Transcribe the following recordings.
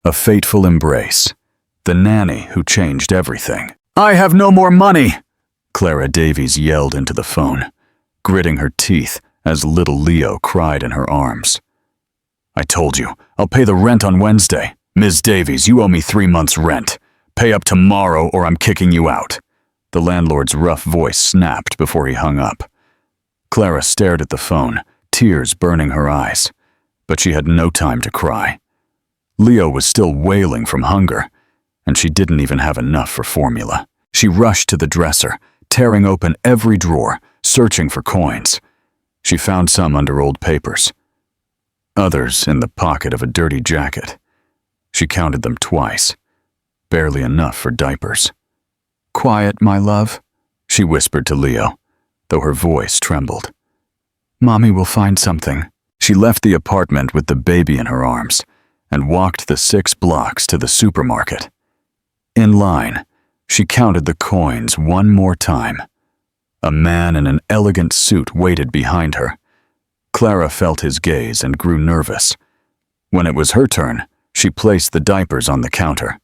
A fateful embrace. The nanny who changed everything. "I have no more money!" Clara Davies yelled into the phone, gritting her teeth as little Leo cried in her arms. "I told you, I'll pay the rent on Wednesday. Ms. Davies, you owe me 3 months' rent. Pay up tomorrow or I'm kicking you out." The landlord's rough voice snapped before he hung up. Clara stared at the phone, tears burning her eyes, but she had no time to cry. Leo was still wailing from hunger, and she didn't even have enough for formula. She rushed to the dresser, tearing open every drawer, searching for coins. She found some under old papers, others in the pocket of a dirty jacket. She counted them twice, barely enough for diapers. "Quiet, my love," she whispered to Leo, though her voice trembled. "Mommy will find something." She left the apartment with the baby in her arms and walked the 6 blocks to the supermarket. In line, she counted the coins one more time. A man in an elegant suit waited behind her. Clara felt his gaze and grew nervous. When it was her turn, she placed the diapers on the counter.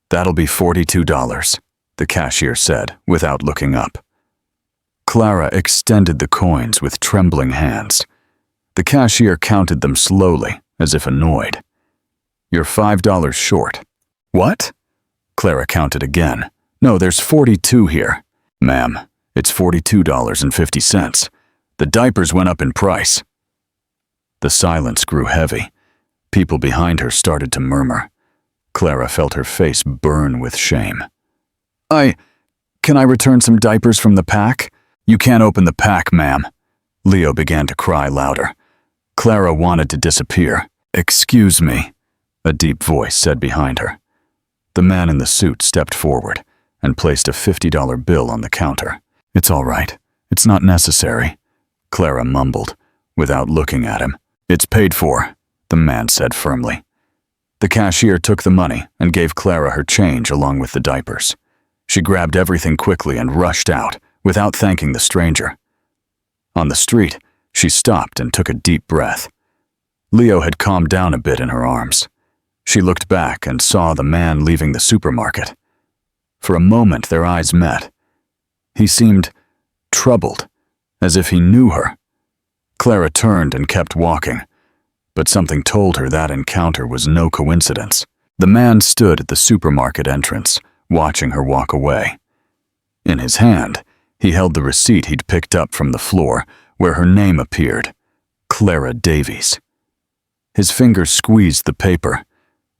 "That'll be $42, the cashier said, without looking up. Clara extended the coins with trembling hands. The cashier counted them slowly, as if annoyed. "You're $5 short." "What?" Clara counted again. "No, there's 42 here." "Ma'am, it's $42.50. The diapers went up in price." The silence grew heavy. People behind her started to murmur. Clara felt her face burn with shame. Can I return some diapers from the pack?" "You can't open the pack, ma'am." Leo began to cry louder. Clara wanted to disappear. "Excuse me," a deep voice said behind her. The man in the suit stepped forward and placed a $50 bill on the counter. "It's all right. It's not necessary," Clara mumbled, without looking at him. "It's paid for," the man said firmly. The cashier took the money and gave Clara her change along with the diapers. She grabbed everything quickly and rushed out, without thanking the stranger. On the street, she stopped and took a deep breath. Leo had calmed down a bit in her arms. She looked back and saw the man leaving the supermarket. For a moment, their eyes met. He seemed troubled, as if he knew her. Clara turned and kept walking, but something told her that encounter was no coincidence. The man stood at the supermarket entrance, watching her walk away. In his hand, he held the receipt he'd picked up from the floor, where her name appeared, Clara Davies. His fingers squeezed the paper.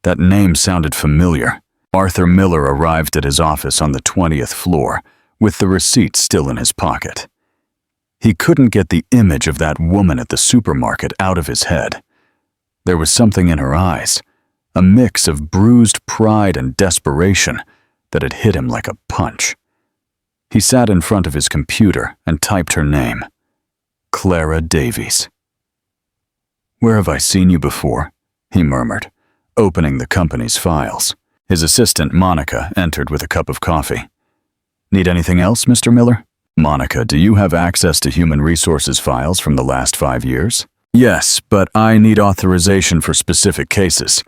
That name sounded familiar. Arthur Miller arrived at his office on the 20th floor, with the receipt still in his pocket. He couldn't get the image of that woman at the supermarket out of his head. There was something in her eyes, a mix of bruised pride and desperation that had hit him like a punch. He sat in front of his computer and typed her name, Clara Davies. "Where have I seen you before?" he murmured, opening the company's files. His assistant, Monica, entered with a cup of coffee. "Need anything else, Mr. Miller?" "Monica, do you have access to human resources files from the last 5 years?" "Yes, but I need authorization for specific cases.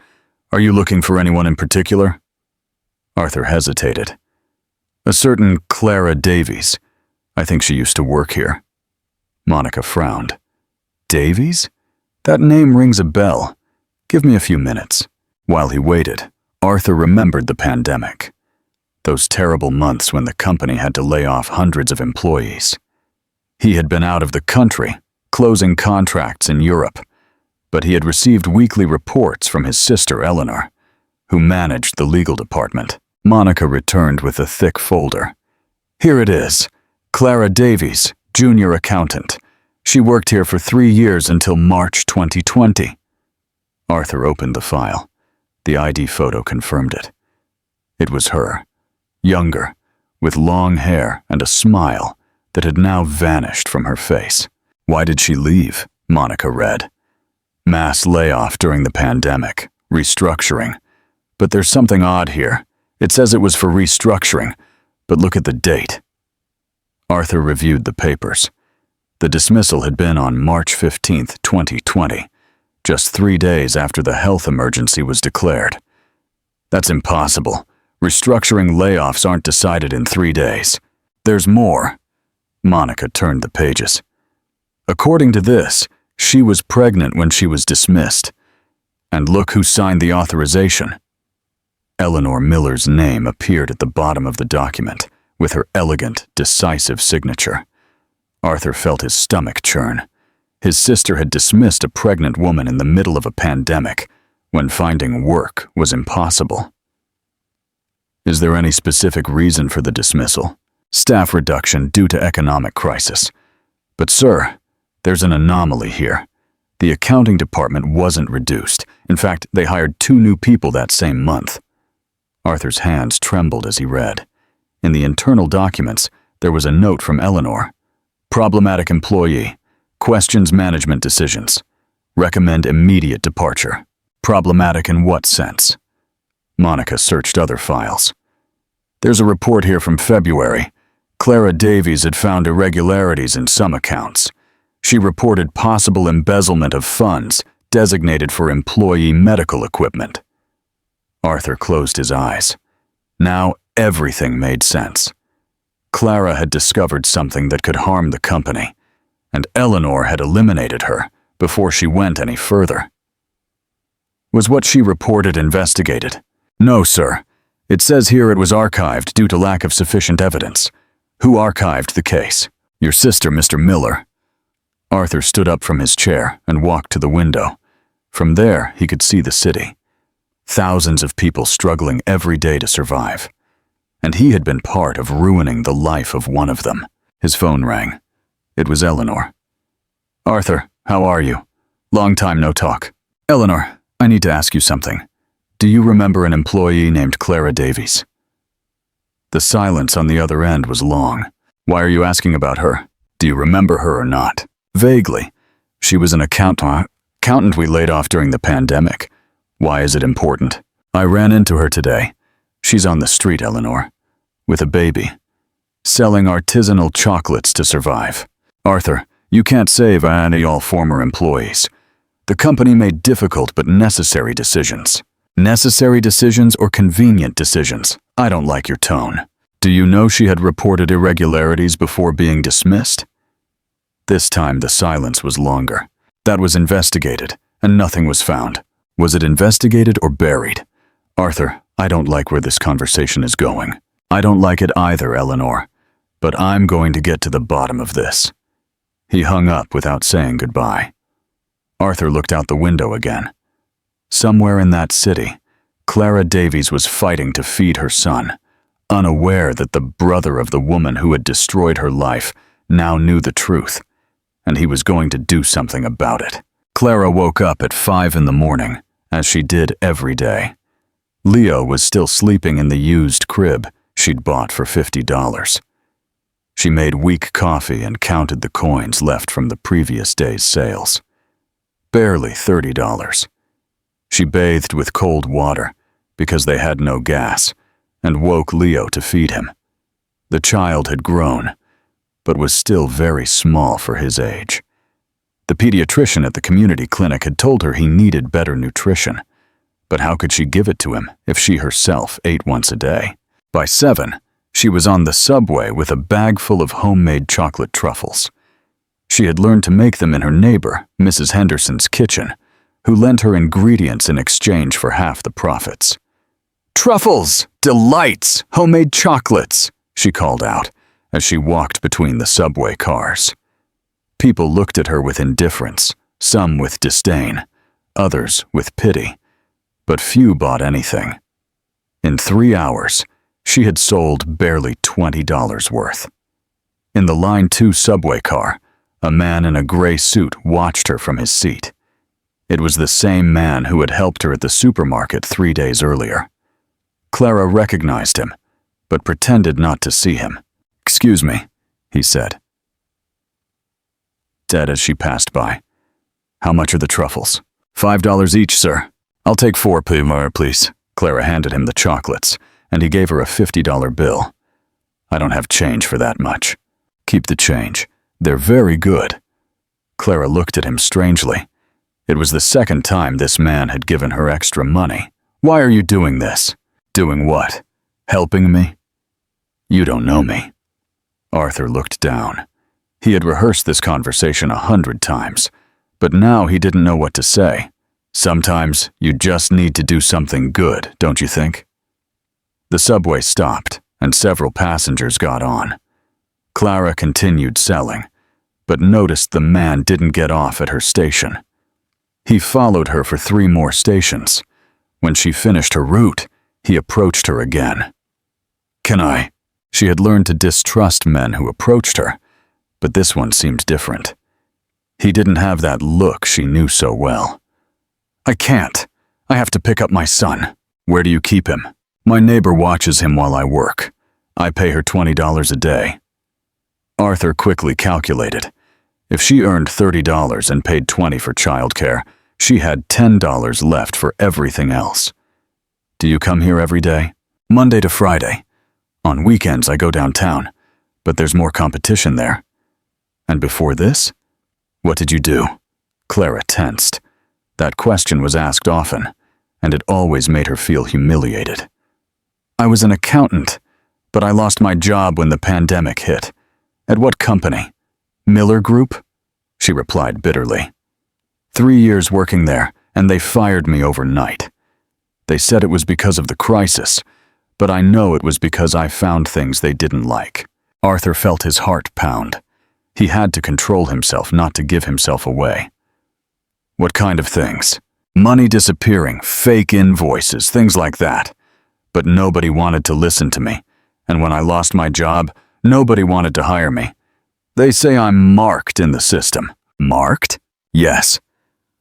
Are you looking for anyone in particular?" Arthur hesitated. "A certain Clara Davies. I think she used to work here." Monica frowned. "Davies? That name rings a bell. Give me a few minutes." While he waited, Arthur remembered the pandemic. Those terrible months when the company had to lay off hundreds of employees. He had been out of the country, closing contracts in Europe, but he had received weekly reports from his sister Eleanor, who managed the legal department. Monica returned with a thick folder. "Here it is. Clara Davies, junior accountant. She worked here for 3 years until March 2020. Arthur opened the file. The ID photo confirmed it. It was her, younger, with long hair and a smile that had now vanished from her face. "Why did she leave?" Monica read. "Mass layoff during the pandemic, restructuring. But there's something odd here. It says it was for restructuring, but look at the date." Arthur reviewed the papers. The dismissal had been on March 15, 2020, just 3 days after the health emergency was declared. That's impossible. Restructuring layoffs aren't decided in 3 days. There's more. Monica turned the pages. According to this, she was pregnant when she was dismissed. And look who signed the authorization. Eleanor Miller's name appeared at the bottom of the document, with her elegant, decisive signature. Arthur felt his stomach churn. His sister had dismissed a pregnant woman in the middle of a pandemic, when finding work was impossible. Is there any specific reason for the dismissal? Staff reduction due to economic crisis. But sir, there's an anomaly here. The accounting department wasn't reduced. In fact, they hired 2 new people that same month. Arthur's hands trembled as he read. In the internal documents, there was a note from Eleanor. Problematic employee. Questions management decisions. Recommend immediate departure. Problematic in what sense? Monica searched other files. There's a report here from February. Clara Davies had found irregularities in some accounts. She reported possible embezzlement of funds designated for employee medical equipment. Arthur closed his eyes. Now everything made sense. Clara had discovered something that could harm the company, and Eleanor had eliminated her before she went any further. Was what she reported investigated? No, sir. It says here it was archived due to lack of sufficient evidence. Who archived the case? Your sister, Mr. Miller. Arthur stood up from his chair and walked to the window. From there, he could see the city. Thousands of people struggling every day to survive. And he had been part of ruining the life of one of them. His phone rang. It was Eleanor. Arthur, how are you? Long time no talk. Eleanor, I need to ask you something. Do you remember an employee named Clara Davies? The silence on the other end was long. Why are you asking about her? Do you remember her or not? Vaguely. She was an accountant we laid off during the pandemic. Why is it important? I ran into her today. She's on the street, Eleanor, with a baby, selling artisanal chocolates to survive. Arthur, you can't save any all former employees. The company made difficult but necessary decisions. Necessary decisions or convenient decisions? I don't like your tone. Do you know she had reported irregularities before being dismissed? This time the silence was longer. That was investigated, and nothing was found. Was it investigated or buried? Arthur, I don't like where this conversation is going. I don't like it either, Eleanor. But I'm going to get to the bottom of this. He hung up without saying goodbye. Arthur looked out the window again. Somewhere in that city, Clara Davies was fighting to feed her son, unaware that the brother of the woman who had destroyed her life now knew the truth, and he was going to do something about it. Clara woke up at 5 in the morning, as she did every day. Leo was still sleeping in the used crib she'd bought for $50. She made weak coffee and counted the coins left from the previous day's sales. Barely $30. She bathed with cold water because they had no gas and woke Leo to feed him. The child had grown, but was still very small for his age. The pediatrician at the community clinic had told her he needed better nutrition, but how could she give it to him if she herself ate once a day? By 7, she was on the subway with a bag full of homemade chocolate truffles. She had learned to make them in her neighbor, Mrs. Henderson's kitchen, who lent her ingredients in exchange for half the profits. "Truffles! Delights! Homemade chocolates!" she called out as she walked between the subway cars. People looked at her with indifference, some with disdain, others with pity, but few bought anything. In 3 hours, she had sold barely $20 worth. In the Line 2 subway car, a man in a gray suit watched her from his seat. It was the same man who had helped her at the supermarket 3 days earlier. Clara recognized him, but pretended not to see him. "Excuse me," he said. Dead as she passed by. "How much are the truffles?" $5 each, sir." "I'll take 4, please." Clara handed him the chocolates, and he gave her a $50 bill. "I don't have change for that much." "Keep the change. They're very good." Clara looked at him strangely. It was the second time this man had given her extra money. "Why are you doing this?" Doing what? Helping me? You don't know me. Arthur looked down. He had rehearsed this conversation 100 times, but now he didn't know what to say. Sometimes you just need to do something good, don't you think? The subway stopped, and several passengers got on. Clara continued selling, but noticed the man didn't get off at her station. He followed her for 3 more stations. When she finished her route, he approached her again. Can I? She had learned to distrust men who approached her, but this one seemed different. He didn't have that look she knew so well. I can't. I have to pick up my son. Where do you keep him? My neighbor watches him while I work. I pay her $20 a day. Arthur quickly calculated. If she earned $30 and paid $20 for childcare, she had $10 left for everything else. Do you come here every day? Monday to Friday. On weekends I go downtown, but there's more competition there. And before this? What did you do? Clara tensed. That question was asked often, and it always made her feel humiliated. I was an accountant, but I lost my job when the pandemic hit. At what company? Miller Group? She replied bitterly. 3 years working there, and they fired me overnight. They said it was because of the crisis, but I know it was because I found things they didn't like. Arthur felt his heart pound. He had to control himself not to give himself away. What kind of things? Money disappearing, fake invoices, things like that. But nobody wanted to listen to me, and when I lost my job, nobody wanted to hire me. They say I'm marked in the system. Marked? Yes.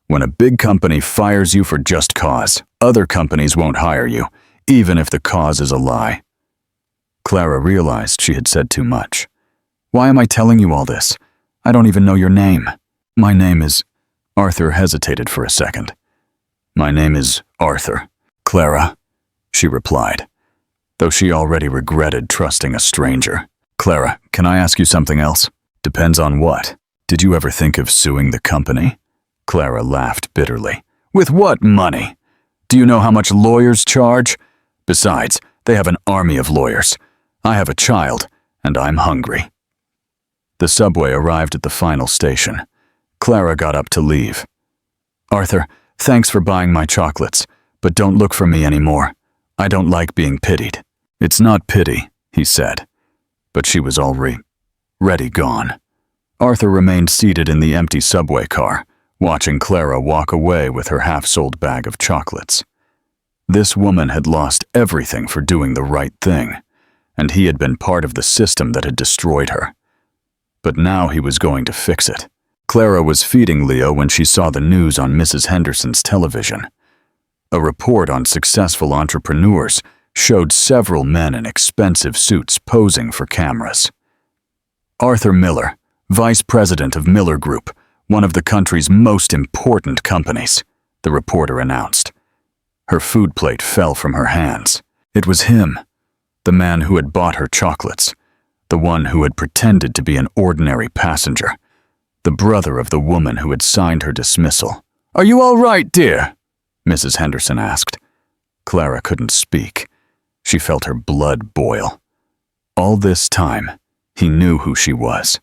When a big company fires you for just cause, other companies won't hire you, even if the cause is a lie. Clara realized she had said too much. Why am I telling you all this? I don't even know your name. My name is... Arthur hesitated for a second. My name is Arthur. Clara, she replied, though she already regretted trusting a stranger. Clara, can I ask you something else? Depends on what. Did you ever think of suing the company? Clara laughed bitterly. With what money? Do you know how much lawyers charge? Besides, they have an army of lawyers. I have a child, and I'm hungry. The subway arrived at the final station. Clara got up to leave. Arthur, thanks for buying my chocolates, but don't look for me anymore. I don't like being pitied. It's not pity, he said, but she was already gone. Arthur remained seated in the empty subway car, watching Clara walk away with her half-sold bag of chocolates. This woman had lost everything for doing the right thing, and he had been part of the system that had destroyed her. But now he was going to fix it. Clara was feeding Leo when she saw the news on Mrs. Henderson's television. A report on successful entrepreneurs showed several men in expensive suits posing for cameras. Arthur Miller, vice president of Miller Group, one of the country's most important companies, the reporter announced. Her food plate fell from her hands. It was him, the man who had bought her chocolates, the one who had pretended to be an ordinary passenger, the brother of the woman who had signed her dismissal. Are you all right, dear? Mrs. Henderson asked. Clara couldn't speak. She felt her blood boil. All this time, he knew who she was.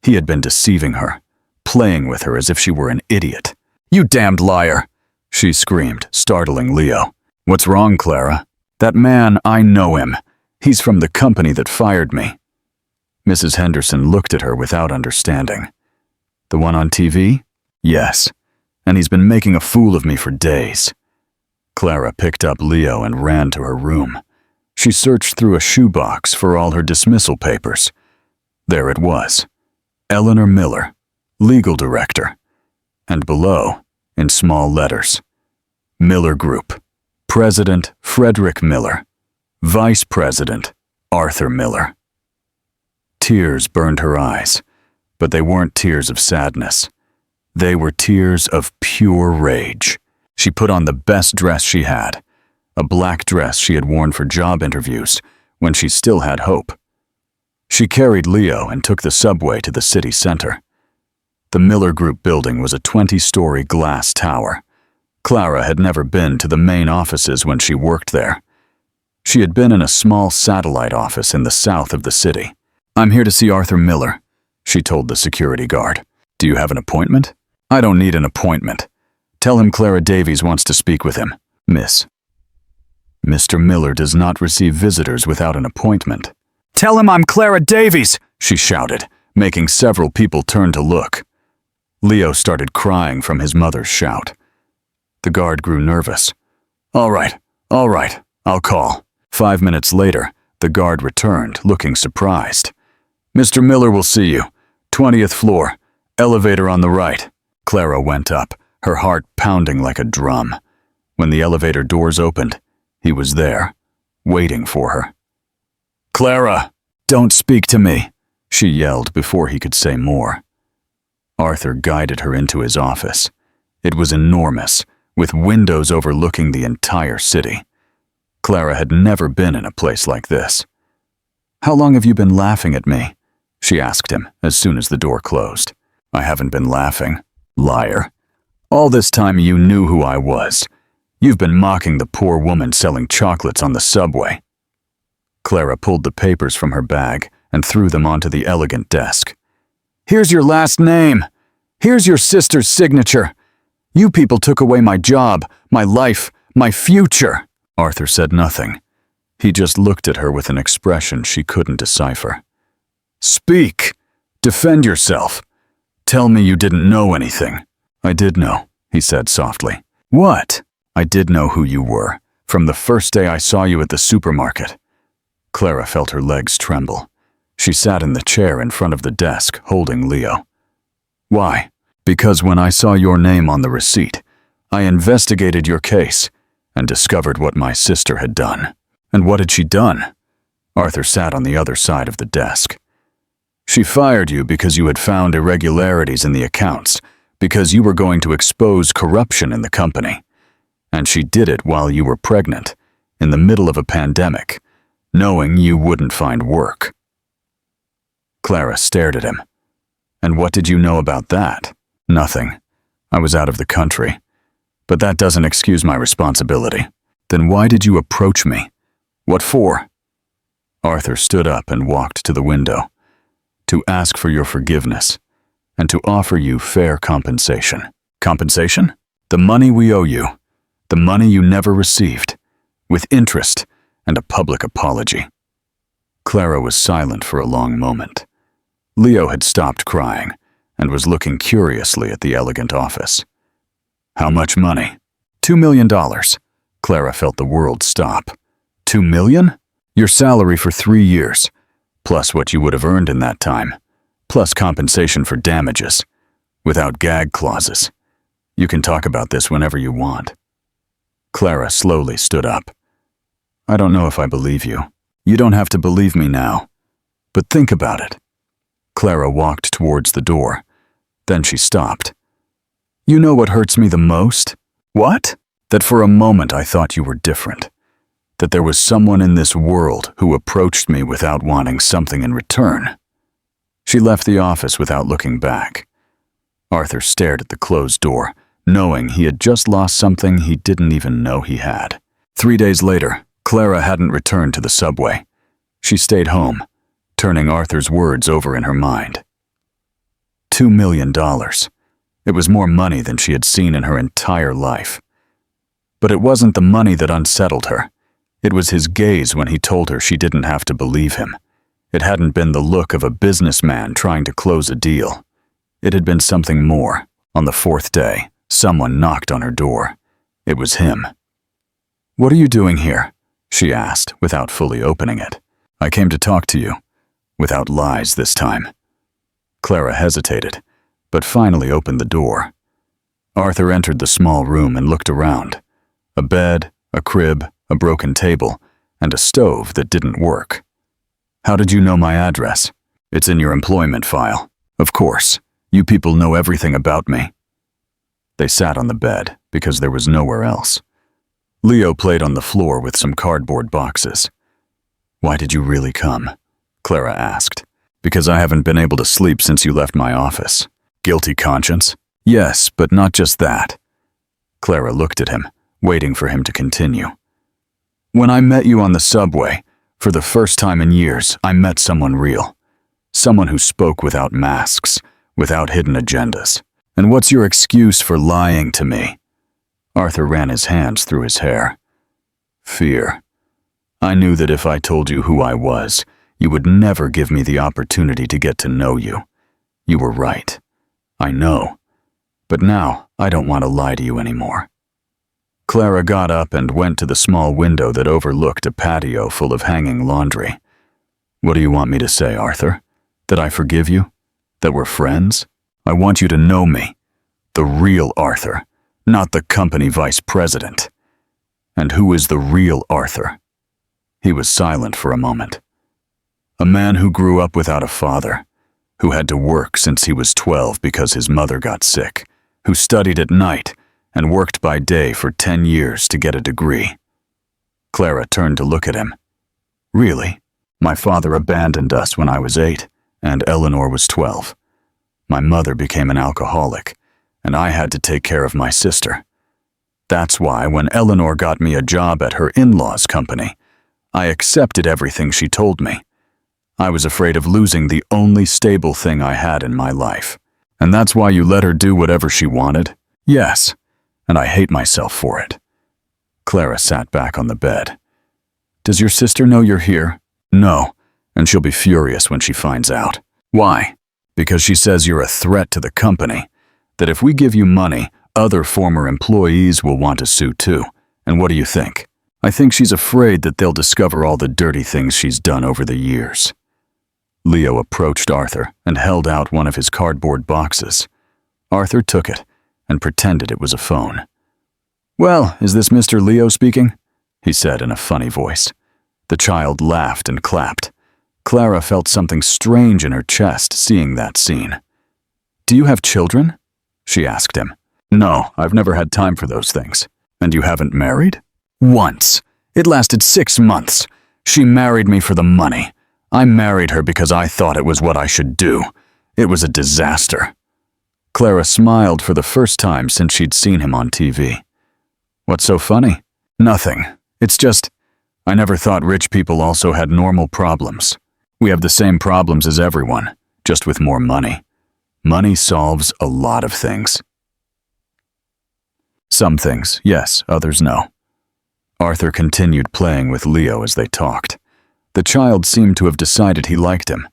He had been deceiving her, playing with her as if she were an idiot. You damned liar, she screamed, startling Leo. What's wrong, Clara? That man, I know him. He's from the company that fired me. Mrs. Henderson looked at her without understanding. The one on TV? Yes. And he's been making a fool of me for days. Clara picked up Leo and ran to her room. She searched through a shoebox for all her dismissal papers. There it was. Eleanor Miller, legal director. And below, in small letters, Miller Group, President Frederick Miller, Vice President Arthur Miller. Tears burned her eyes, but they weren't tears of sadness. They were tears of pure rage. She put on the best dress she had, a black dress she had worn for job interviews when she still had hope. She carried Leo and took the subway to the city center. The Miller Group building was a 20-story glass tower. Clara had never been to the main offices when she worked there. She had been in a small satellite office in the south of the city. "I'm here to see Arthur Miller," she told the security guard. "Do you have an appointment?" "I don't need an appointment. Tell him Clara Davies wants to speak with him, miss." "Mr. Miller does not receive visitors without an appointment." "Tell him I'm Clara Davies," she shouted, making several people turn to look. Leo started crying from his mother's shout. The guard grew nervous. All right, I'll call." 5 minutes later, the guard returned, looking surprised. "Mr. Miller will see you. 20th floor, elevator on the right." Clara went up, her heart pounding like a drum. When the elevator doors opened, he was there, waiting for her. "Clara, don't speak to me," she yelled before he could say more. Arthur guided her into his office. It was enormous, with windows overlooking the entire city. Clara had never been in a place like this. "How long have you been laughing at me?" she asked him as soon as the door closed. "I haven't been laughing, liar. All this time you knew who I was. You've been mocking the poor woman selling chocolates on the subway." Clara pulled the papers from her bag and threw them onto the elegant desk. "Here's your last name. Here's your sister's signature. You people took away my job, my life, my future." Arthur said nothing. He just looked at her with an expression she couldn't decipher. "Speak! Defend yourself! Tell me you didn't know anything." "I did know," he said softly. "What?" "I did know who you were, from the first day I saw you at the supermarket." Clara felt her legs tremble. She sat in the chair in front of the desk, holding Leo. "Why?" "Because when I saw your name on the receipt, I investigated your case and discovered what my sister had done." "And what had she done?" Arthur sat on the other side of the desk. "She fired you because you had found irregularities in the accounts, because you were going to expose corruption in the company. And she did it while you were pregnant, in the middle of a pandemic, knowing you wouldn't find work." Clara stared at him. "And what did you know about that?" "Nothing. I was out of the country. But that doesn't excuse my responsibility." "Then why did you approach me? What for?" Arthur stood up and walked to the window. "To ask for your forgiveness, and to offer you fair compensation." "Compensation?" "The money we owe you. The money you never received, with interest and a public apology." Clara was silent for a long moment. Leo had stopped crying and was looking curiously at the elegant office. "How much money?" $2 million. Clara felt the world stop. $2 million? Your salary for 3 years, plus what you would have earned in that time, plus compensation for damages, without gag clauses. You can talk about this whenever you want. Clara slowly stood up. "I don't know if I believe you. You don't have to believe me now. But think about it." Clara walked towards the door. Then she stopped. "You know what hurts me the most?" "What?" "That for a moment I thought you were different. That there was someone in this world who approached me without wanting something in return." She left the office without looking back. Arthur stared at the closed door, knowing he had just lost something he didn't even know he had. 3 days later, Clara hadn't returned to the subway. She stayed home, turning Arthur's words over in her mind. $2 million. It was more money than she had seen in her entire life. But it wasn't the money that unsettled her. It was his gaze when he told her she didn't have to believe him. It hadn't been the look of a businessman trying to close a deal. It had been something more. On the 4th day, someone knocked on her door. It was him. "What are you doing here?" she asked, without fully opening it. "I came to talk to you, without lies this time." Clara hesitated, but finally opened the door. Arthur entered the small room and looked around. A bed, a crib, a broken table, and a stove that didn't work. "How did you know my address?" "It's in your employment file. Of course, you people know everything about me." They sat on the bed because there was nowhere else. Leo played on the floor with some cardboard boxes. "Why did you really come?" Clara asked. "Because I haven't been able to sleep since you left my office." "Guilty conscience?" "Yes, but not just that." Clara looked at him, waiting for him to continue. When I met you on the subway, for the first time in years, I met someone real. Someone who spoke without masks, without hidden agendas. And what's your excuse for lying to me? Arthur ran his hands through his hair. Fear. I knew that if I told you who I was, you would never give me the opportunity to get to know you. You were right. I know. But now, I don't want to lie to you anymore. Clara got up and went to the small window that overlooked a patio full of hanging laundry. What do you want me to say, Arthur? That I forgive you? That we're friends? I want you to know me. The real Arthur, not the company vice president. And who is the real Arthur? He was silent for a moment. A man who grew up without a father, who had to work since he was 12 because his mother got sick, who studied at night and worked by day for 10 years to get a degree. Clara turned to look at him. Really? My father abandoned us when I was 8, and Eleanor was 12. My mother became an alcoholic, and I had to take care of my sister. That's why when Eleanor got me a job at her in-laws' company, I accepted everything she told me. I was afraid of losing the only stable thing I had in my life. And that's why you let her do whatever she wanted? Yes, and I hate myself for it. Clara sat back on the bed. Does your sister know you're here? No, and she'll be furious when she finds out. Why? Because she says you're a threat to the company, that if we give you money, other former employees will want to sue too. And what do you think? I think she's afraid that they'll discover all the dirty things she's done over the years. Leo approached Arthur and held out one of his cardboard boxes. Arthur took it and pretended it was a phone. Well, is this Mr. Leo speaking? He said in a funny voice. The child laughed and clapped. Clara felt something strange in her chest seeing that scene. Do you have children? She asked him. No, I've never had time for those things. And you haven't married? Once. It lasted 6 months. She married me for the money. I married her because I thought it was what I should do. It was a disaster. Clara smiled for the first time since she'd seen him on TV. What's so funny? Nothing. It's just, I never thought rich people also had normal problems. We have the same problems as everyone, just with more money. Money solves a lot of things. Some things, yes, others no. Arthur continued playing with Leo as they talked. The child seemed to have decided he liked him.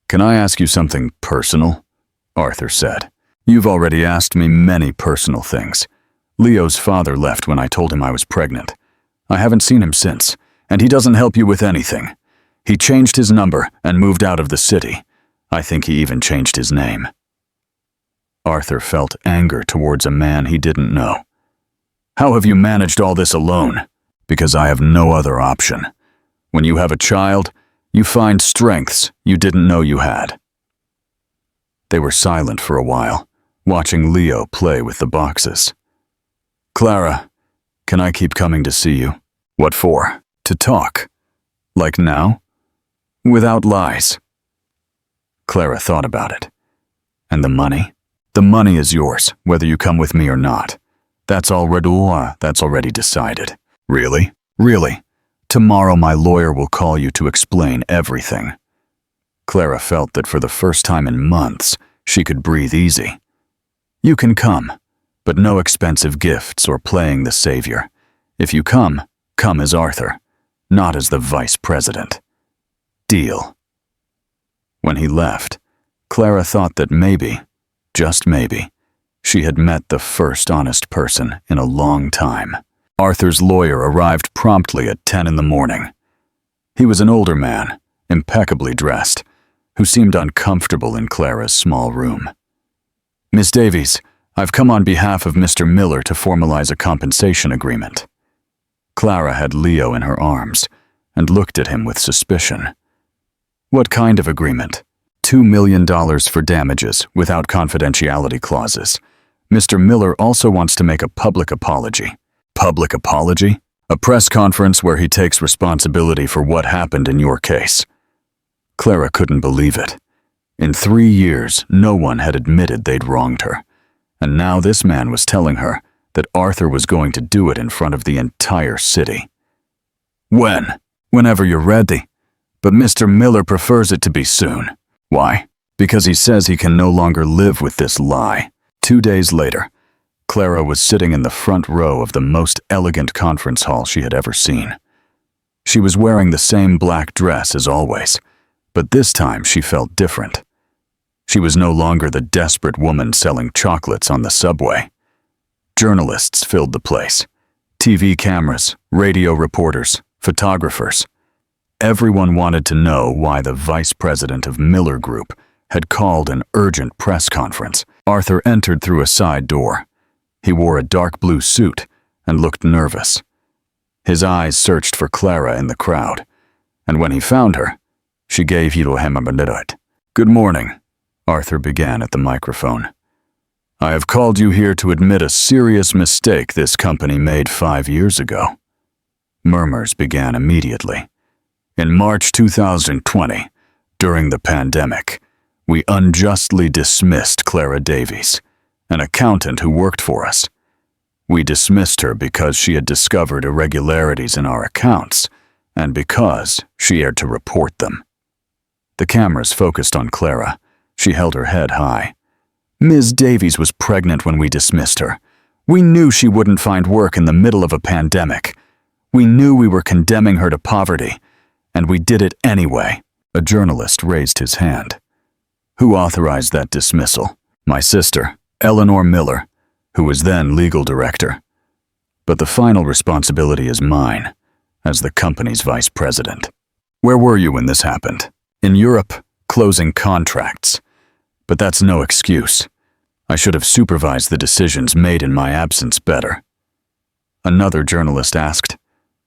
Can I ask you something personal? Arthur said. You've already asked me many personal things. Leo's father left when I told him I was pregnant. I haven't seen him since, and he doesn't help you with anything. He changed his number and moved out of the city. I think he even changed his name. Arthur felt anger towards a man he didn't know. How have you managed all this alone? Because I have no other option. When you have a child, you find strengths you didn't know you had. They were silent for a while, watching Leo play with the boxes. Clara, can I keep coming to see you? What for? To talk. Like now? Without lies. Clara thought about it. And the money? The money is yours, whether you come with me or not. That's already decided. Really? Really. Tomorrow my lawyer will call you to explain everything. Clara felt that for the first time in months, she could breathe easy. You can come, but no expensive gifts or playing the savior. If you come as Arthur, not as the vice president. Deal. When he left, Clara thought that maybe, just maybe, she had met the first honest person in a long time. Arthur's lawyer arrived promptly at 10 in the morning. He was an older man, impeccably dressed, who seemed uncomfortable in Clara's small room. Miss Davies, I've come on behalf of Mr. Miller to formalize a compensation agreement. Clara had Leo in her arms and looked at him with suspicion. What kind of agreement? $2 million for damages without confidentiality clauses. Mr. Miller also wants to make a public apology. Public apology? A press conference where he takes responsibility for what happened in your case. Clara couldn't believe it. In 3 years, no one had admitted they'd wronged her. And now this man was telling her that Arthur was going to do it in front of the entire city. When? Whenever you're ready. But Mr. Miller prefers it to be soon. Why? Because he says he can no longer live with this lie. 2 days later, Clara was sitting in the front row of the most elegant conference hall she had ever seen. She was wearing the same black dress as always, but this time she felt different. She was no longer the desperate woman selling chocolates on the subway. Journalists filled the place. TV cameras, radio reporters, photographers. Everyone wanted to know why the vice president of Miller Group had called an urgent press conference. Arthur entered through a side door. He wore a dark blue suit and looked nervous. His eyes searched for Clara in the crowd, and when he found her, she gave him a minute. "Good morning," Arthur began at the microphone. "I have called you here to admit a serious mistake this company made 5 years ago." Murmurs began immediately. "In March 2020, during the pandemic, we unjustly dismissed Clara Davies, an accountant who worked for us. We dismissed her because she had discovered irregularities in our accounts, and because she had to report them." The cameras focused on Clara. She held her head high. "Ms. Davies was pregnant when we dismissed her. We knew she wouldn't find work in the middle of a pandemic. We knew we were condemning her to poverty, and we did it anyway." A journalist raised his hand. "Who authorized that dismissal?" "My sister, Eleanor Miller, who was then legal director. But the final responsibility is mine, as the company's vice president." "Where were you when this happened?" "In Europe, closing contracts. But that's no excuse. I should have supervised the decisions made in my absence better." Another journalist asked,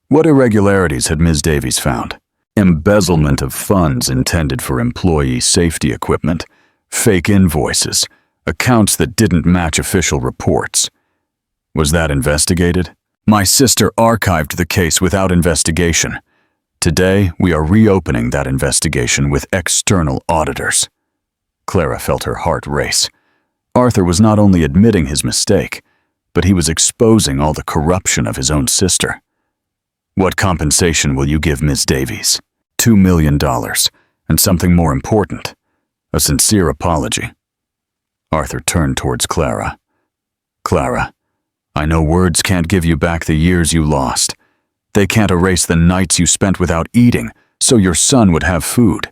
"What irregularities had Ms. Davies found?" "Embezzlement of funds intended for employee safety equipment, fake invoices, accounts that didn't match official reports." "Was that investigated?" "My sister archived the case without investigation. Today, we are reopening that investigation with external auditors." Clara felt her heart race. Arthur was not only admitting his mistake, but he was exposing all the corruption of his own sister. "What compensation will you give Ms. Davies?" $2 million, and something more important, a sincere apology. Arthur turned towards Clara. "Clara, I know words can't give you back the years you lost. They can't erase the nights you spent without eating, so your son would have food.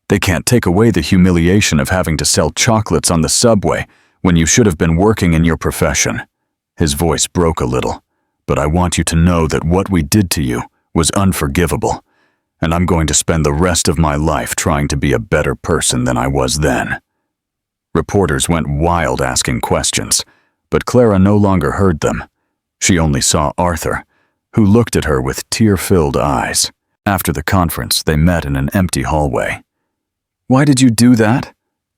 They can't take away the humiliation of having to sell chocolates on the subway when you should have been working in your profession." His voice broke a little. "But I want you to know that what we did to you was unforgivable, and I'm going to spend the rest of my life trying to be a better person than I was then." Reporters went wild asking questions, but Clara no longer heard them. She only saw Arthur, who looked at her with tear-filled eyes. After the conference, they met in an empty hallway. "Why did you do that?"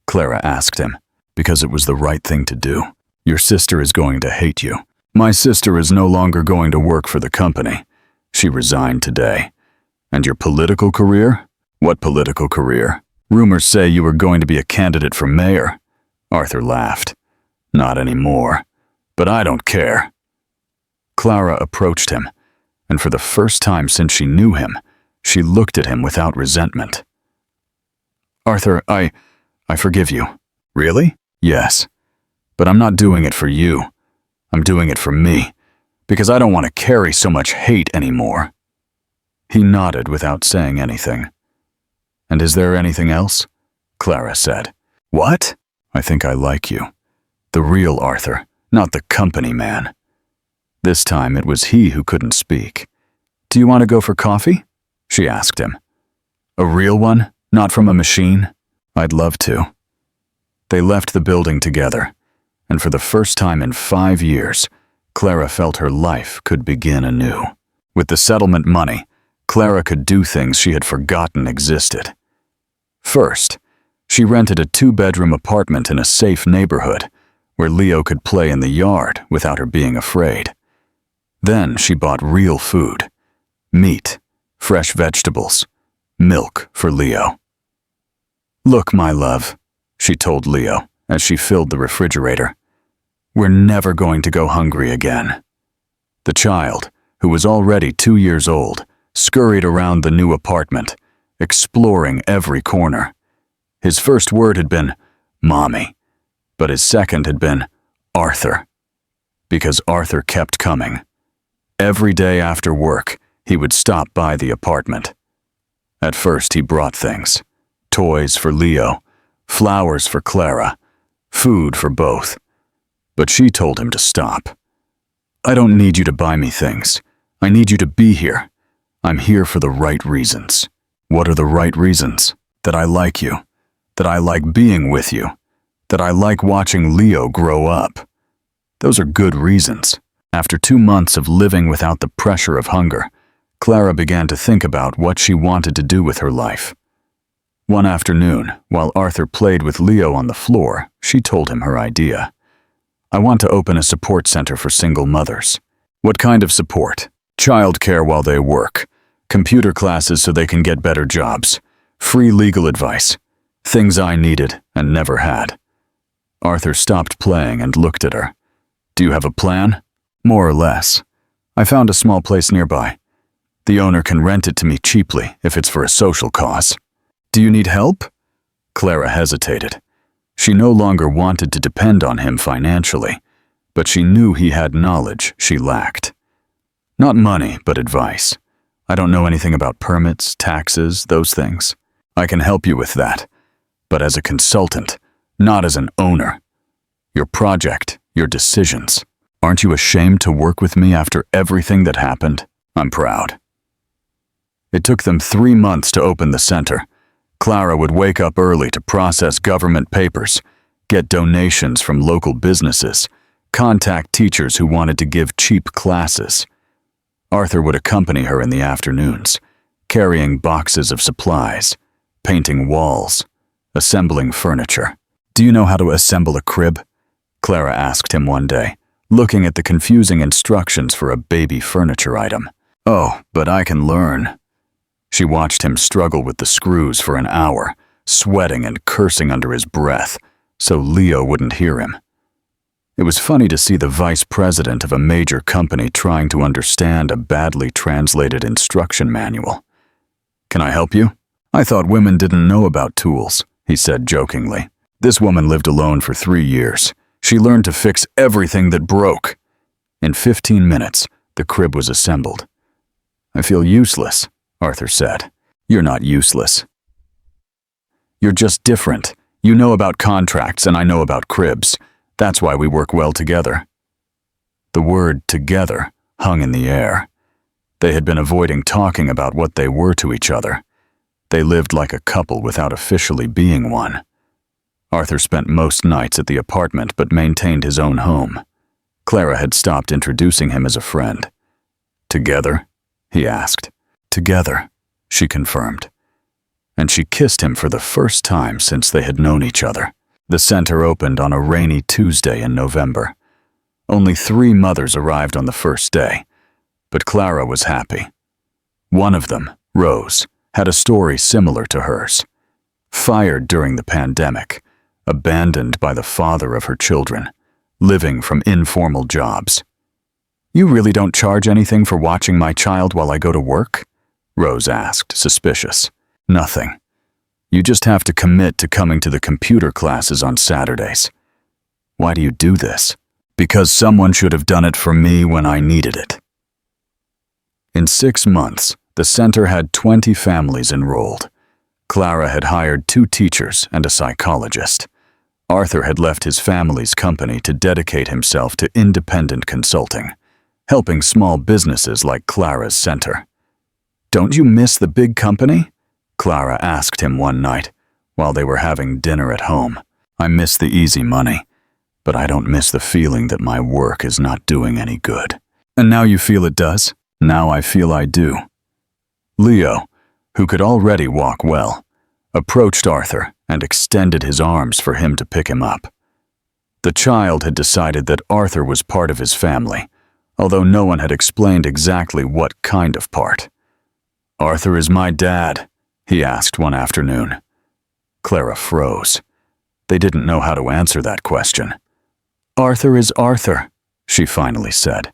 Clara asked him. "Because it was the right thing to do. Your sister is going to hate you." "My sister is no longer going to work for the company. She resigned today." "And your political career?" "What political career?" "Rumors say you were going to be a candidate for mayor." Arthur laughed. "Not anymore. But I don't care." Clara approached him, and for the first time since she knew him, she looked at him without resentment. "Arthur, I forgive you." "Really?" "Yes. But I'm not doing it for you. I'm doing it for me, because I don't want to carry so much hate anymore." He nodded without saying anything. "And is there anything else?" Clara said. "What?" "I think I like you. The real Arthur, not the company man." This time it was he who couldn't speak. "Do you want to go for coffee?" she asked him. "A real one? Not from a machine?" "I'd love to." They left the building together, and for the first time in 5 years, Clara felt her life could begin anew. With the settlement money, Clara could do things she had forgotten existed. First, she rented a 2-bedroom apartment in a safe neighborhood where Leo could play in the yard without her being afraid. Then she bought real food: meat, fresh vegetables, milk for Leo. "Look, my love," she told Leo as she filled the refrigerator. "We're never going to go hungry again." The child, who was already 2 years old, scurried around the new apartment, exploring every corner. His first word had been, "Mommy," but his second had been, "Arthur," because Arthur kept coming. Every day after work, he would stop by the apartment. At first, he brought things: toys for Leo, flowers for Clara, food for both. But she told him to stop. "I don't need you to buy me things. I need you to be here. I'm here for the right reasons." "What are the right reasons?" "That I like you. That I like being with you. That I like watching Leo grow up." Those are good reasons. After 2 months of living without the pressure of hunger, Clara began to think about what she wanted to do with her life. One afternoon, while Arthur played with Leo on the floor, she told him her idea. "I want to open a support center for single mothers." "What kind of support?" "Childcare while they work, computer classes so they can get better jobs, free legal advice, things I needed and never had." Arthur stopped playing and looked at her. "Do you have a plan?" "More or less. I found a small place nearby. The owner can rent it to me cheaply if it's for a social cause." "Do you need help?" Clara hesitated. She no longer wanted to depend on him financially, but she knew he had knowledge she lacked. "Not money, but advice. I don't know anything about permits, taxes, those things. I can help you with that, but as a consultant, not as an owner. Your project, your decisions. Aren't you ashamed to work with me after everything that happened?" "I'm proud." It took them 3 months to open the center. Clara would wake up early to process government papers, get donations from local businesses, contact teachers who wanted to give cheap classes. Arthur would accompany her in the afternoons, carrying boxes of supplies, painting walls, assembling furniture. "Do you know how to assemble a crib?" Clara asked him one day, looking at the confusing instructions for a baby furniture item. "Oh, but I can learn." She watched him struggle with the screws for an hour, sweating and cursing under his breath, so Leo wouldn't hear him. It was funny to see the vice president of a major company trying to understand a badly translated instruction manual. "Can I help you?" "I thought women didn't know about tools," he said jokingly. "This woman lived alone for 3 years. She learned to fix everything that broke." In 15 minutes, the crib was assembled. "I feel useless," Arthur said. "You're not useless. You're just different. You know about contracts and I know about cribs. That's why we work well together." The word "together" hung in the air. They had been avoiding talking about what they were to each other. They lived like a couple without officially being one. Arthur spent most nights at the apartment but maintained his own home. Clara had stopped introducing him as a friend. "Together?" he asked. "Together," she confirmed. And she kissed him for the first time since they had known each other. The center opened on a rainy Tuesday in November. Only 3 mothers arrived on the first day, but Clara was happy. One of them, Rose, had a story similar to hers. Fired during the pandemic, abandoned by the father of her children, living from informal jobs. "You really don't charge anything for watching my child while I go to work?" Rose asked, suspicious. "Nothing. You just have to commit to coming to the computer classes on Saturdays." "Why do you do this?" "Because someone should have done it for me when I needed it." In 6 months, the center had 20 families enrolled. Clara had hired 2 teachers and a psychologist. Arthur had left his family's company to dedicate himself to independent consulting, helping small businesses like Clara's center. "Don't you miss the big company?" Clara asked him one night while they were having dinner at home. "I miss the easy money, but I don't miss the feeling that my work is not doing any good." "And now you feel it does?" "Now I feel I do." Leo, who could already walk well, approached Arthur and extended his arms for him to pick him up. The child had decided that Arthur was part of his family, although no one had explained exactly what kind of part. "Arthur is my dad?" he asked one afternoon. Clara froze. They didn't know how to answer that question. "Arthur is Arthur," she finally said.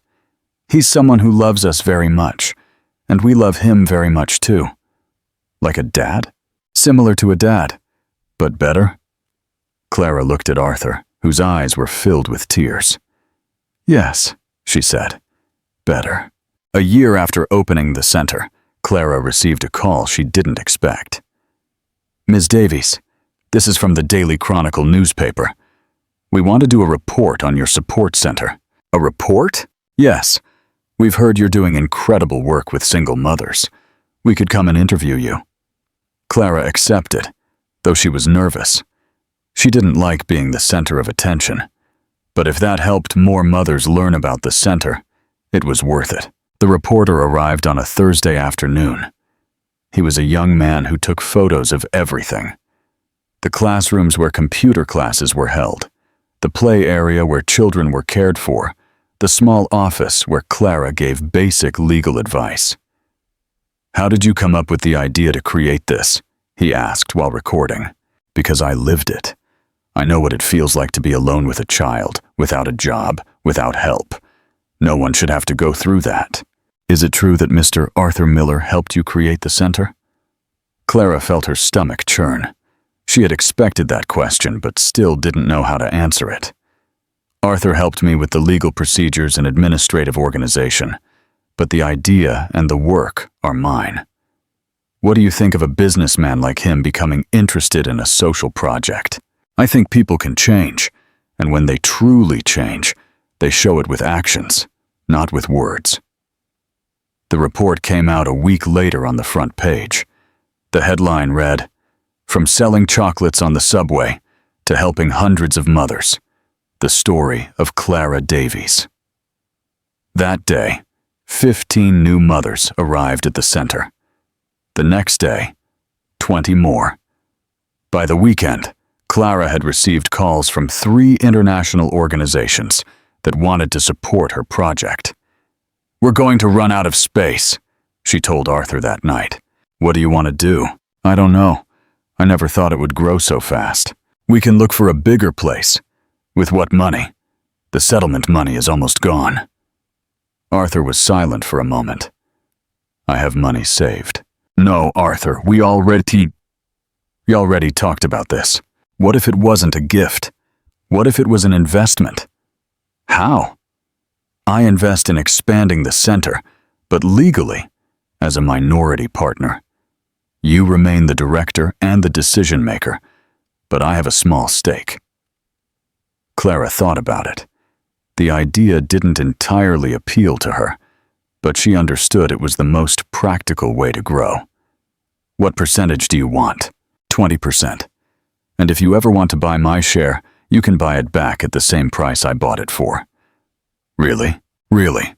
"He's someone who loves us very much, And we love him very much too. Like a dad? Similar to a dad, but better? Clara looked at Arthur, whose eyes were filled with tears. Yes, she said. Better. A year after opening the center, Clara received a call she didn't expect. Ms. Davies, this is from the Daily Chronicle newspaper. We want to do a report on your support center. A report? Yes. We've heard you're doing incredible work with single mothers. We could come and interview you. Clara accepted, though she was nervous. She didn't like being the center of attention. But if that helped more mothers learn about the center, it was worth it. The reporter arrived on a Thursday afternoon. He was a young man who took photos of everything. The classrooms where computer classes were held, the play area where children were cared for, the small office where Clara gave basic legal advice. How did you come up with the idea to create this? He asked while recording. Because I lived it. I know what it feels like to be alone with a child, without a job, without help. No one should have to go through that. Is it true that Mr. Arthur Miller helped you create the center? Clara felt her stomach churn. She had expected that question, but still didn't know how to answer it. Arthur helped me with the legal procedures and administrative organization, but the idea and the work are mine. What do you think of a businessman like him becoming interested in a social project? I think people can change, and when they truly change, they show it with actions, not with words. The report came out a week later on the front page. The headline read, "From selling chocolates on the subway to helping hundreds of mothers, the story of Clara Davies." That day, 15 new mothers arrived at the center. The next day, 20 more. By the weekend, Clara had received calls from 3 international organizations that wanted to support her project. "We're going to run out of space," she told Arthur that night. "What do you want to do?" "I don't know. I never thought it would grow so fast. We can look for a bigger place." "With what money?" "The settlement money is almost gone." Arthur was silent for a moment. "I have money saved." "No, Arthur, we already talked about this. What if it wasn't a gift? What if it was an investment?" "How?" "I invest in expanding the center, but legally, as a minority partner. You remain the director and the decision maker, but I have a small stake." Clara thought about it. The idea didn't entirely appeal to her, but she understood it was the most practical way to grow. "What percentage do you want?" 20%. "And if you ever want to buy my share, you can buy it back at the same price I bought it for." "Really? Really?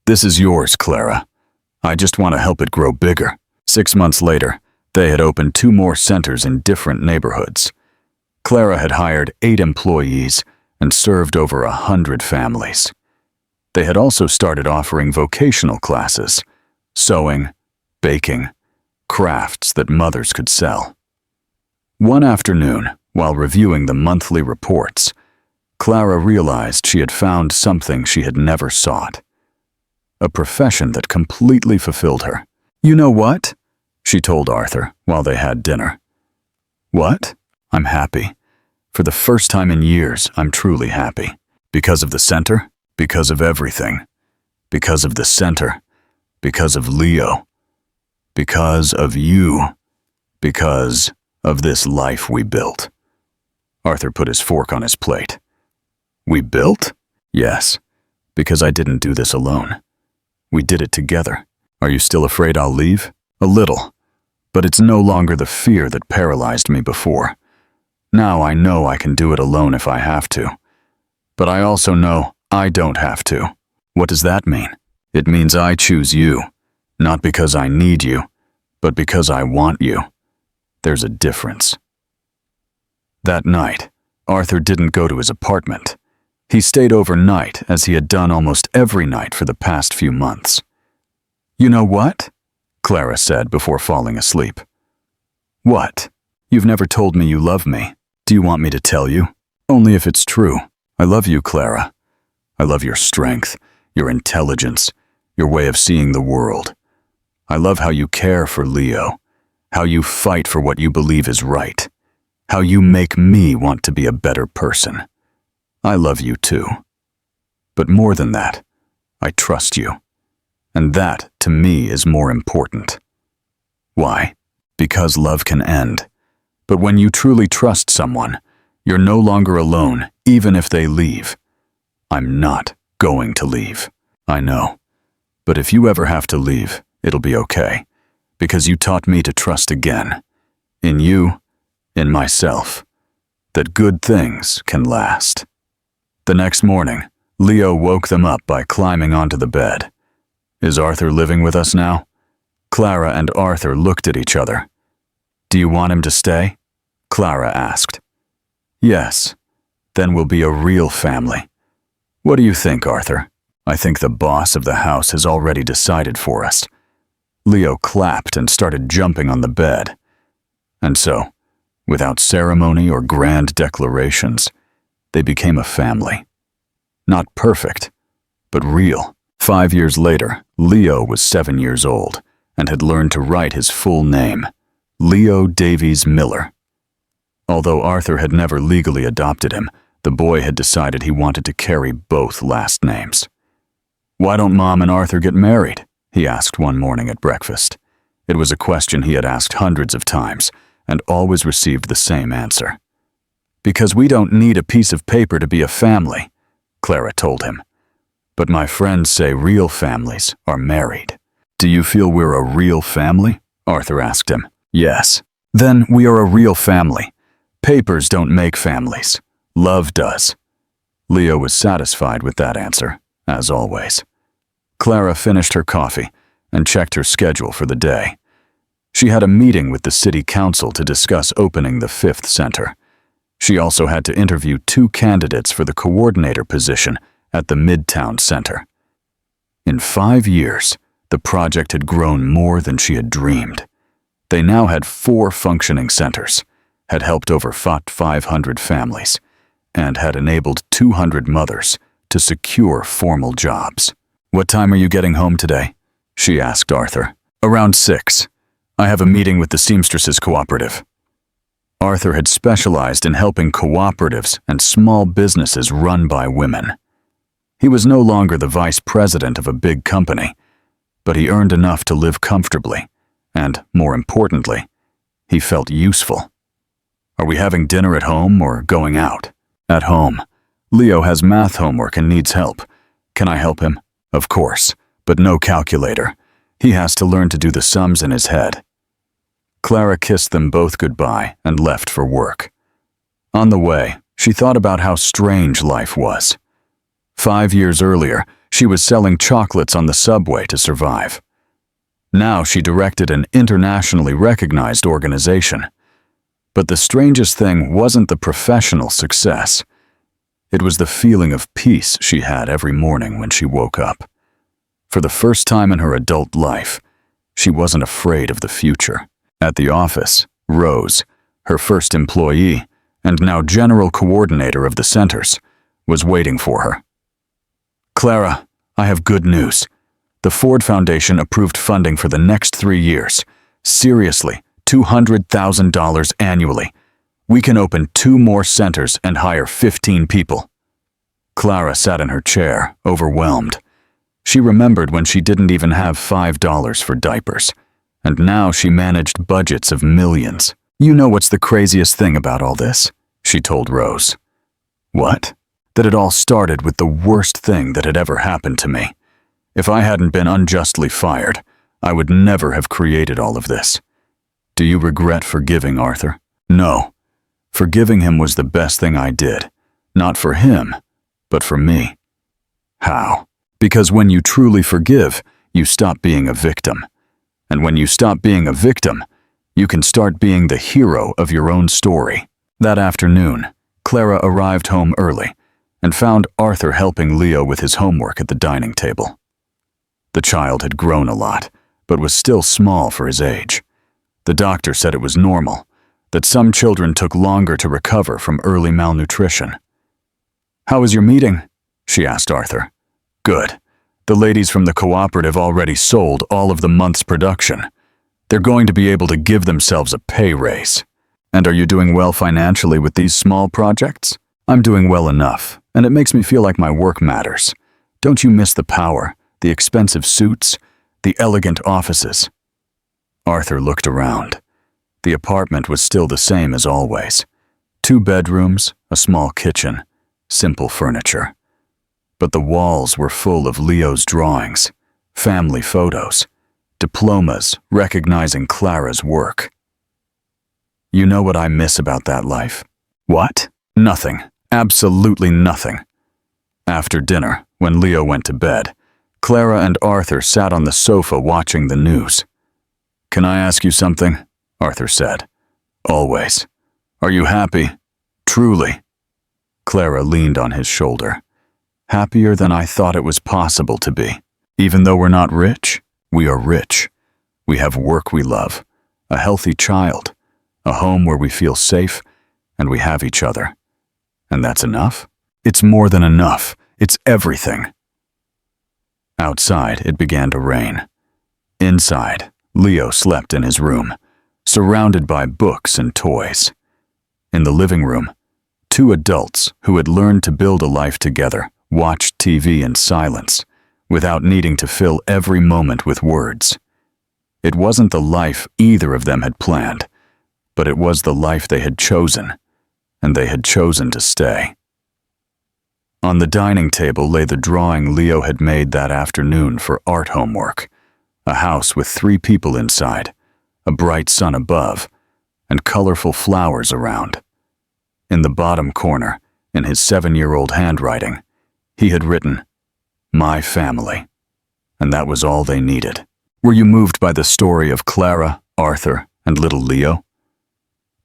This is yours, Clara. I just want to help it grow bigger." 6 months later, they had opened 2 more centers in different neighborhoods. Clara had hired 8 employees and served over 100 families. They had also started offering vocational classes, sewing, baking, crafts that mothers could sell. One afternoon, while reviewing the monthly reports, Clara realized she had found something she had never sought. A profession that completely fulfilled her. "You know what?" she told Arthur while they had dinner. "What?" "I'm happy. For the first time in years, I'm truly happy. Because of the center, because of everything. Because of the center, because of Leo. Because of you. Because of this life we built." Arthur put his fork on his plate. "We built?" "Yes, because I didn't do this alone. We did it together. Are you still afraid I'll leave?" "A little, but it's no longer the fear that paralyzed me before. Now I know I can do it alone if I have to. But I also know I don't have to." "What does that mean?" "It means I choose you, not because I need you, but because I want you. There's a difference." That night, Arthur didn't go to his apartment. He stayed overnight as he had done almost every night for the past few months. "You know what?" Clara said before falling asleep. "What? You've never told me you love me. Do you want me to tell you?" "Only if it's true. I love you, Clara. I love your strength, your intelligence, your way of seeing the world. I love how you care for Leo, how you fight for what you believe is right, how you make me want to be a better person. I love you too. But more than that, I trust you. And that, to me, is more important. Why? Because love can end. But when you truly trust someone, you're no longer alone, even if they leave. I'm not going to leave. I know. But if you ever have to leave, it'll be okay. Because you taught me to trust again. In you, in myself. That good things can last. The next morning, Leo woke them up by climbing onto the bed. Is Arthur living with us now? Clara and Arthur looked at each other. Do you want him to stay? Clara asked. Yes. Then we'll be a real family. What do you think, Arthur? I think the boss of the house has already decided for us. Leo clapped and started jumping on the bed. And so, without ceremony or grand declarations, they became a family. Not perfect, but real. 5 years later, Leo was 7 years old and had learned to write his full name, Leo Davies Miller. Although Arthur had never legally adopted him, the boy had decided he wanted to carry both last names. Why don't Mom and Arthur get married? He asked one morning at breakfast. It was a question he had asked hundreds of times and always received the same answer. Because we don't need a piece of paper to be a family, Clara told him. But my friends say real families are married. Do you feel we're a real family? Arthur asked him. Yes. Then we are a real family. Papers don't make families. Love does. Leo was satisfied with that answer, as always. Clara finished her coffee and checked her schedule for the day. She had a meeting with the city council to discuss opening the 5th center. She also had to interview 2 candidates for the coordinator position at the Midtown Center. In 5 years, the project had grown more than she had dreamed. They now had 4 functioning centers, had helped over 500 families, and had enabled 200 mothers to secure formal jobs. What time are you getting home today? She asked Arthur. Around 6. I have a meeting with the Seamstresses Cooperative. Arthur had specialized in helping cooperatives and small businesses run by women. He was no longer the vice president of a big company, but he earned enough to live comfortably, and, more importantly, he felt useful. Are we having dinner at home or going out? At home. Leo has math homework and needs help. Can I help him? Of course, but no calculator. He has to learn to do the sums in his head. Clara kissed them both goodbye and left for work. On the way, she thought about how strange life was. 5 years earlier, she was selling chocolates on the subway to survive. Now she directed an internationally recognized organization. But the strangest thing wasn't the professional success. It was the feeling of peace she had every morning when she woke up. For the first time in her adult life, she wasn't afraid of the future. At the office, Rose, her first employee, and now general coordinator of the centers, was waiting for her. Clara, I have good news. The Ford Foundation approved funding for the next 3 years. Seriously, $200,000 annually. We can open 2 more centers and hire 15 people. Clara sat in her chair, overwhelmed. She remembered when she didn't even have $5 for diapers. And now she managed budgets of millions. You know what's the craziest thing about all this? She told Rose. What? That it all started with the worst thing that had ever happened to me. If I hadn't been unjustly fired, I would never have created all of this. Do you regret forgiving Arthur? No. Forgiving him was the best thing I did. Not for him, but for me. How? Because when you truly forgive, you stop being a victim. And when you stop being a victim, you can start being the hero of your own story. That afternoon, Clara arrived home early and found Arthur helping Leo with his homework at the dining table. The child had grown a lot, but was still small for his age. The doctor said it was normal, that some children took longer to recover from early malnutrition. How was your meeting? She asked Arthur. Good. The ladies from the cooperative already sold all of the month's production. They're going to be able to give themselves a pay raise. And are you doing well financially with these small projects? I'm doing well enough, and it makes me feel like my work matters. Don't you miss the power, the expensive suits, the elegant offices? Arthur looked around. The apartment was still the same as always. 2 bedrooms, a small kitchen, simple furniture. But the walls were full of Leo's drawings, family photos, diplomas recognizing Clara's work. You know what I miss about that life? What? Nothing. Absolutely nothing. After dinner, when Leo went to bed, Clara and Arthur sat on the sofa watching the news. "Can I ask you something?" Arthur said. "Always. Are you happy? Truly?" Clara leaned on his shoulder. "Happier than I thought it was possible to be. Even though we're not rich, we are rich. We have work we love, a healthy child, a home where we feel safe, and we have each other. And that's enough? It's more than enough. It's everything." Outside, it began to rain. Inside, Leo slept in his room, surrounded by books and toys. In the living room, 2 adults who had learned to build a life together watched TV in silence, without needing to fill every moment with words. It wasn't the life either of them had planned, but it was the life they had chosen, and they had chosen to stay. On the dining table lay the drawing Leo had made that afternoon for art homework, a house with 3 people inside, a bright sun above, and colorful flowers around. In the bottom corner, in his 7-year-old handwriting, he had written, "My family," and that was all they needed. Were you moved by the story of Clara, Arthur, and little Leo?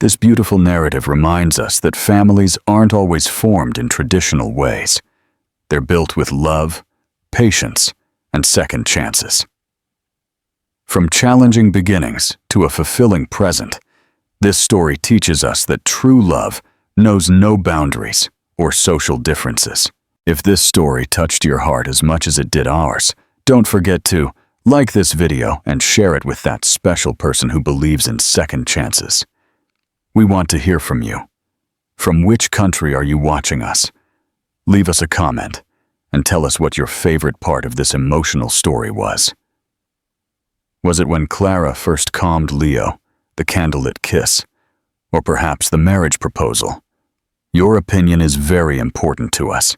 This beautiful narrative reminds us that families aren't always formed in traditional ways. They're built with love, patience, and second chances. From challenging beginnings to a fulfilling present, this story teaches us that true love knows no boundaries or social differences. If this story touched your heart as much as it did ours, don't forget to like this video and share it with that special person who believes in second chances. We want to hear from you. From which country are you watching us? Leave us a comment and tell us what your favorite part of this emotional story was. Was it when Clara first calmed Leo, the candlelit kiss, or perhaps the marriage proposal? Your opinion is very important to us.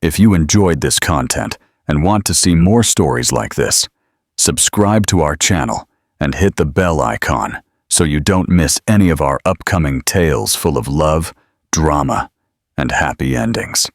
If you enjoyed this content and want to see more stories like this, subscribe to our channel and hit the bell icon so you don't miss any of our upcoming tales full of love, drama, and happy endings.